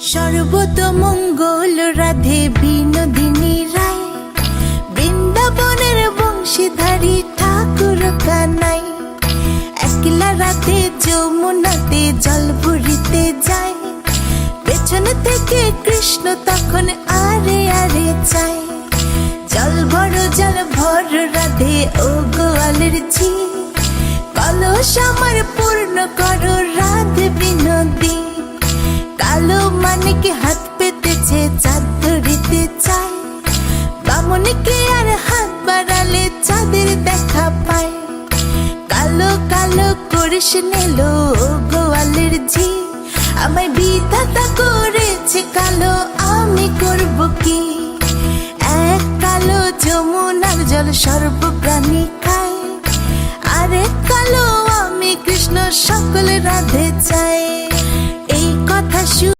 সর্বতমঙ্গল রাধে বিনোদিনী রায়, বৃন্দাবনের বংশীধারী ঠাকুর কানাই। একলা রাতে যমুনাতে জল ভরিতে যায়, পেছন থেকে কৃষ্ণ তখন আরে আরে চায়। জল ভর রাধে ও গোয়ালের ঝি, কলস আমার পূর্ণ করো রাধে বিনোদী। কালো মানিকে হাত পেতেছে চাঁদ ধরিতে চায়, বামনকে আর হাত বাড়ালে চাঁদের দেখা পায়। কালো কালো করিস নেলো গোয়ালের ঝি, আমায় বিধাতা করেছে কালো, আমি করব কি? এক কালো যমুনার জল সর্বপ্রাণী খায়, আরেক কালো আমি কৃষ্ণ সকল রাধে চাই।